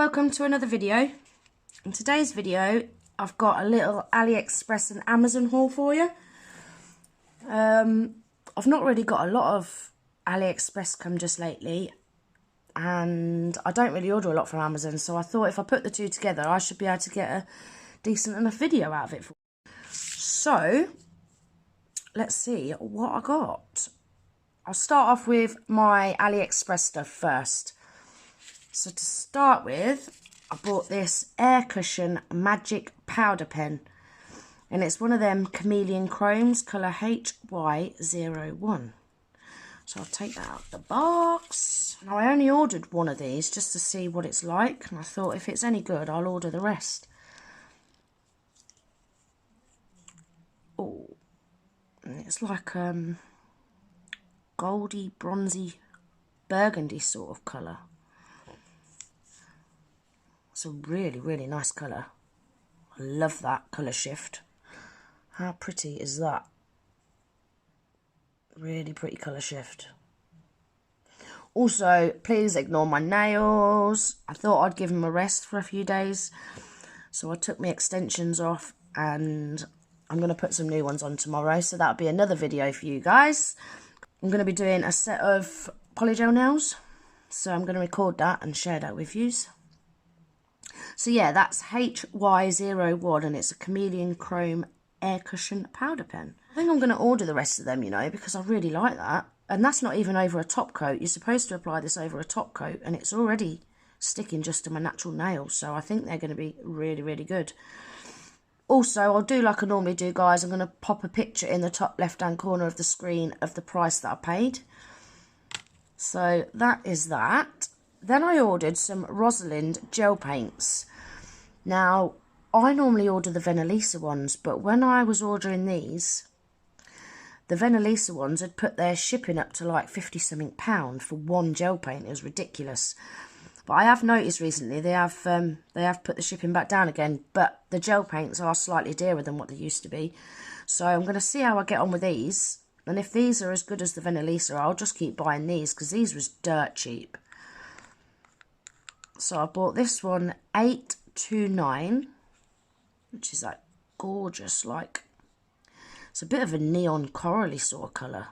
welcome to another video. In today's video I've got a little Aliexpress and Amazon haul for you. I've not really got a lot of Aliexpress come just lately, and I don't really order a lot from Amazon, so I thought if I put the two together I should be able to get a decent enough video out of it. So let's see what I got. I'll start off with my Aliexpress stuff first. So to start with, I bought this air cushion magic powder pen, and it's one of them Chameleon Chromes, colour HY01. So I'll take that out of the box. Now I only ordered one of these just to see what it's like, and I thought if it's any good I'll order the rest. Oh, it's like goldy, bronzy, burgundy sort of colour. It's a really, really nice colour. I love that colour shift. How pretty is that? Really pretty colour shift. Also, please ignore my nails. I thought I'd give them a rest for a few days, so I took my extensions off and I'm going to put some new ones on tomorrow, so that'll be another video for you guys. I'm going to be doing a set of polygel nails, so I'm going to record that and share that with you. So yeah, that's HY01 and it's a Chameleon Chrome air cushion powder pen. I think I'm going to order the rest of them, you know, because I really like that. And that's not even over a top coat. You're supposed to apply this over a top coat, and it's already sticking just to my natural nails. So I think they're going to be really, really good. Also, I'll do like I normally do, guys. I'm going to pop a picture in the top left-hand corner of the screen of the price that I paid. So that is that. Then I ordered some Rosalind Gel Paints. Now, I normally order the Vrenmol ones, but when I was ordering these, the Vrenmol ones had put their shipping up to like 50-something pound for one gel paint. It was ridiculous. But I have noticed recently they have put the shipping back down again, but the gel paints are slightly dearer than what they used to be. So I'm going to see how I get on with these, and if these are as good as the Vrenmol, I'll just keep buying these, because these was dirt cheap. So I bought this one 829, which is like gorgeous, like it's a bit of a neon corally sort of colour.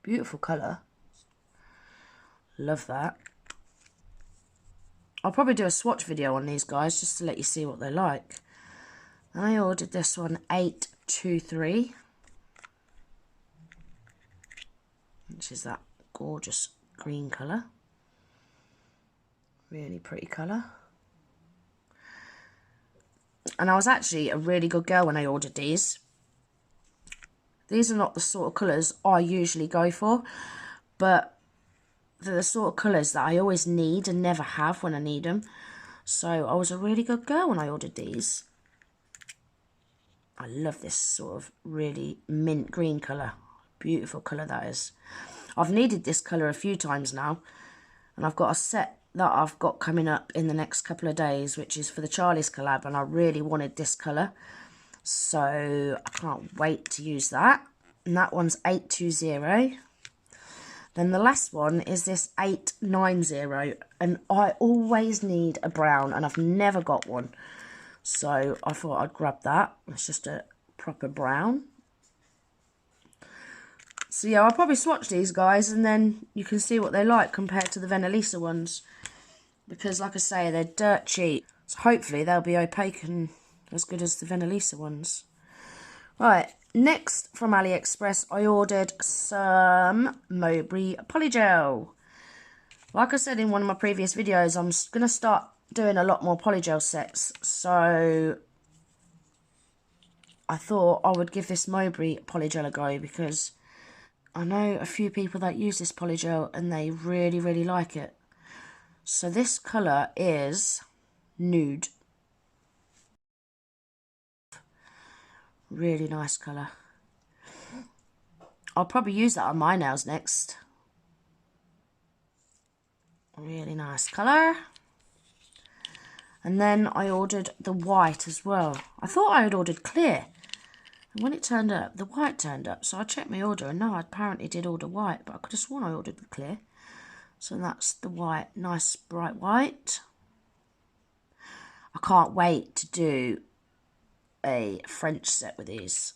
Beautiful colour. Love that. I'll probably do a swatch video on these guys just to let you see what they're like. And I ordered this one 823, which is that gorgeous green colour. Really pretty colour. And I was actually a really good girl when I ordered these. These are not the sort of colours I usually go for, but they're the sort of colours that I always need and never have when I need them. So I was a really good girl when I ordered these. I love this sort of really mint green colour. Beautiful colour that is. I've needed this colour a few times now, and I've got a set that I've got coming up in the next couple of days, which is for the Charlie's collab, and I really wanted this colour, so I can't wait to use that. And that one's 820. Then the last one is this 890, and I always need a brown, and I've never got one, so I thought I'd grab that. It's just a proper brown. So yeah, I'll probably swatch these guys, and then you can see what they're like compared to the Vrenmol ones. Because like I say, they're dirt cheap. So hopefully they'll be opaque and as good as the Vrenmol ones. Right, next from Aliexpress, I ordered some Mowbray Polygel. Like I said in one of my previous videos, I'm going to start doing a lot more polygel sets. So I thought I would give this Mowbray Polygel a go, because I know a few people that use this polygel and they really, really like it. So this colour is nude. Really nice colour. I'll probably use that on my nails next. Really nice colour. And then I ordered the white as well. I thought I had ordered clear, and when it turned up, the white turned up. So I checked my order, and no, I apparently did order white, but I could have sworn I ordered the clear. So that's the white, nice bright white. can't wait to do a French set with these.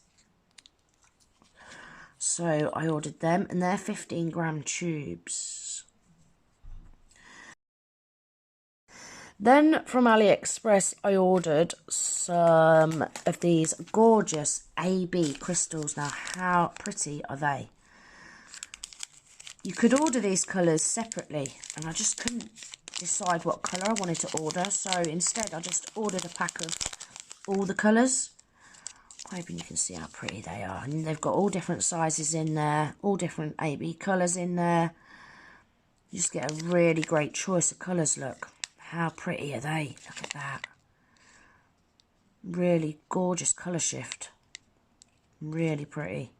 So I ordered them, and they're 15-gram tubes. Then from AliExpress, I ordered some of these gorgeous AB crystals. Now, how pretty are they? You could order these colours separately, and I just couldn't decide what colour I wanted to order. So instead, I just ordered a pack of all the colours. I'm hoping you can see how pretty they are. And they've got all different sizes in there, all different AB colours in there. You just get a really great choice of colours, look. How pretty are they? Look at that. Really gorgeous colour shift. Really pretty.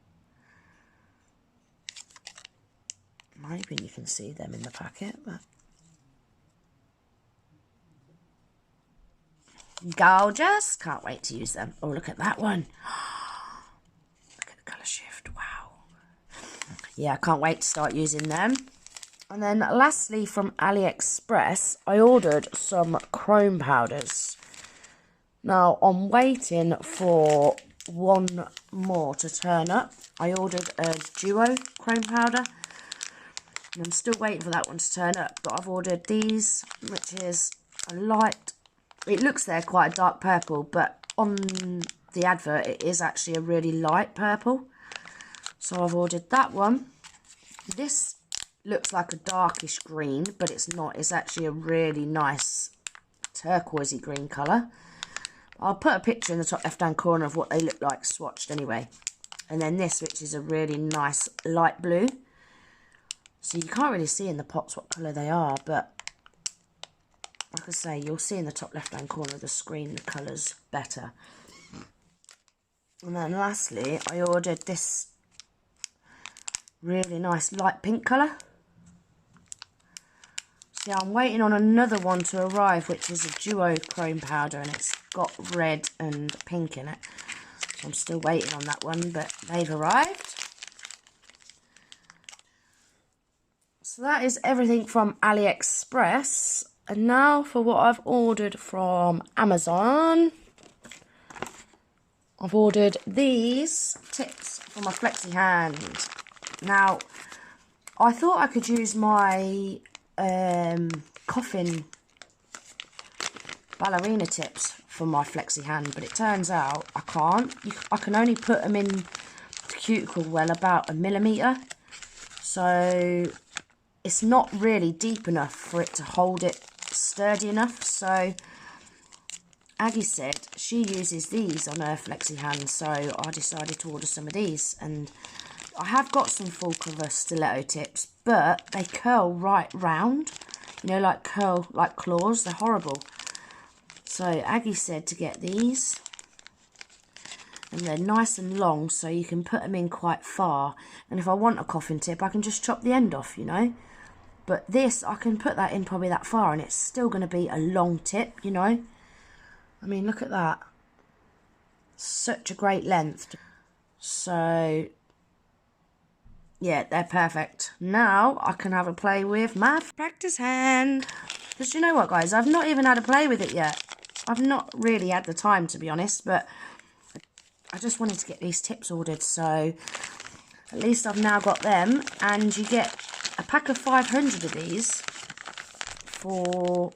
I'm hoping you can see them in the packet, but gorgeous. Can't wait to use them. Oh, look at that one. Look at the colour shift. Wow. Yeah, I can't wait to start using them. And then lastly, from AliExpress, I ordered some chrome powders. Now, I'm waiting for one more to turn up. I ordered a duo chrome powder, and I'm still waiting for that one to turn up. But I've ordered these, which is a light, it looks there quite a dark purple, but on the advert, it is actually a really light purple. So I've ordered that one. This looks like a darkish green, but it's not. It's actually a really nice turquoisey green colour. I'll put a picture in the top left hand corner of what they look like swatched anyway. And then this, which is a really nice light blue. So you can't really see in the pots what colour they are, but like I say, you'll see in the top left hand corner of the screen the colours better. And then lastly, I ordered this really nice light pink colour. Yeah, I'm waiting on another one to arrive, which is a duo chrome powder, and it's got red and pink in it. So I'm still waiting on that one, but they've arrived. So that is everything from AliExpress. And now for what I've ordered from Amazon. I've ordered these tips for my flexi hand. Now, I thought I could use my coffin ballerina tips for my flexi hand, but it turns out I can't. I can only put them in the cuticle well about 1 millimetre, so it's not really deep enough for it to hold it sturdy enough. So Aggie said she uses these on her flexi hand, so I decided to order some of these. And I have got some full cover stiletto tips, but they curl right round, you know, like curl like claws. They're horrible. So Aggie said to get these, and they're nice and long, so you can put them in quite far. And if I want a coffin tip, I can just chop the end off, you know. But this, I can put that in probably that far, and it's still going to be a long tip, you know. I mean, look at that. Such a great length. So yeah, they're perfect. Now I can have a play with my practice hand. Because you know what, guys? I've not even had a play with it yet. I've not really had the time, to be honest. But I just wanted to get these tips ordered. So at least I've now got them. And you get a pack of 500 of these for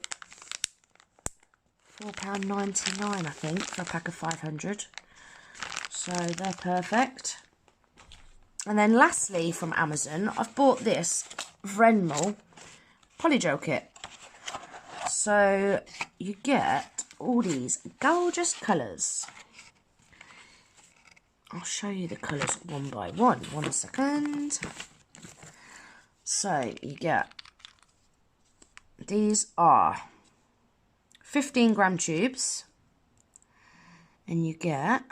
£4.99, I think, for a pack of 500. So they're perfect. And then lastly from Amazon, I've bought this Vrenmol Polygel kit. So you get all these gorgeous colours. I'll show you the colours one by one. 1 second. So you get, these are 15-gram tubes. And you get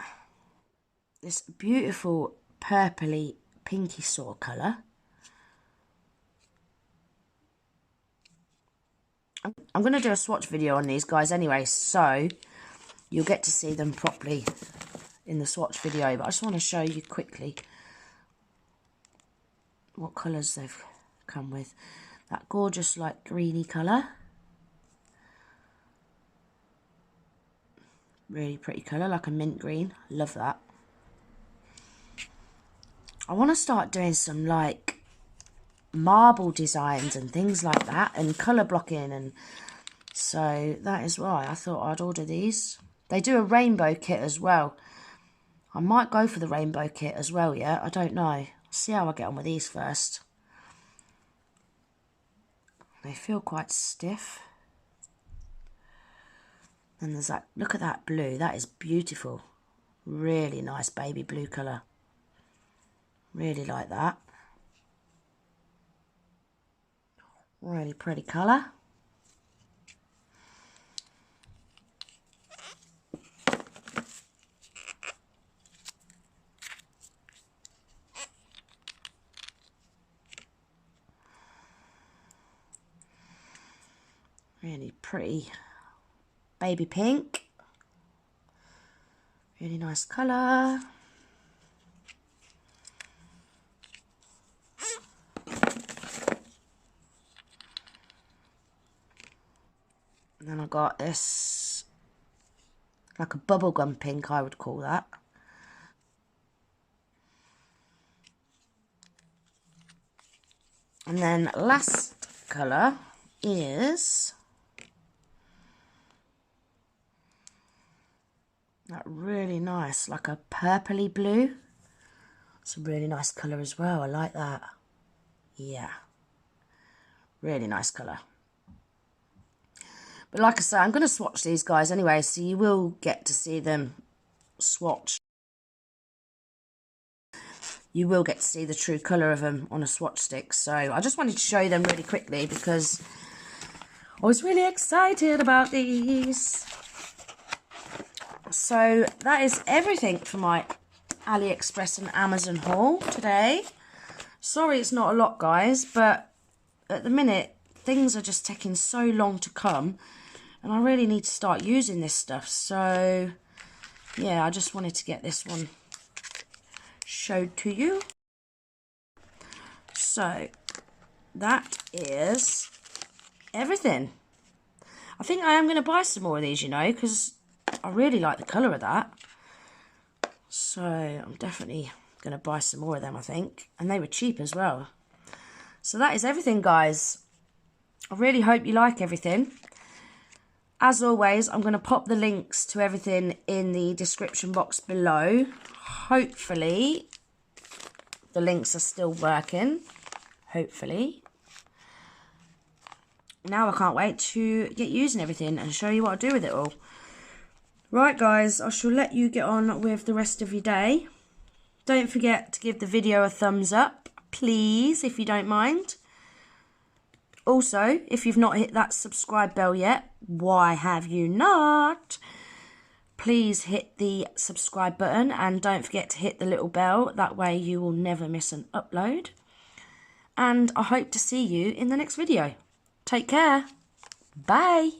this beautiful purpley pinky saw colour. I'm going to do a swatch video on these guys anyway, so you'll get to see them properly in the swatch video, but I just want to show you quickly what colours they've come with. That gorgeous like greeny colour, Really pretty colour, like a mint green. Love that. I want to start doing some like marble designs and things like that, and colour blocking, and so that is why I thought I'd order these. They do a rainbow kit as well. I might go for the rainbow kit as well, yeah, I don't know. See how I get on with these first. They feel quite stiff. And there's that, look at that blue, that is beautiful. Really nice baby blue colour. Really like that. Really pretty colour. Really pretty baby pink. Really nice colour. And then I got this, like a bubblegum pink, I would call that. And then last colour is that really nice, like a purpley blue. It's a really nice colour as well, I like that. Yeah, really nice colour. But like I say, I'm going to swatch these guys anyway, so you will get to see them swatched. You will get to see the true colour of them on a swatch stick. So I just wanted to show you them really quickly because I was really excited about these. So that is everything for my AliExpress and Amazon haul today. Sorry it's not a lot, guys, but at the minute things are just taking so long to come and I really need to start using this stuff. So yeah, I just wanted to get this one showed to you. So that is everything. I think I am going to buy some more of these, you know, because I really like the colour of that. So I'm definitely going to buy some more of them, I think. And they were cheap as well. So that is everything, guys. I really hope you like everything. As always, I'm going to pop the links to everything in the description box below. Hopefully, the links are still working. Hopefully. Now I can't wait to get using everything and show you what I do with it all. Right, guys, I shall let you get on with the rest of your day. Don't forget to give the video a thumbs up, please, if you don't mind. Also, if you've not hit that subscribe bell yet, why have you not? Please hit the subscribe button and don't forget to hit the little bell. That way you will never miss an upload. And I hope to see you in the next video. Take care. Bye.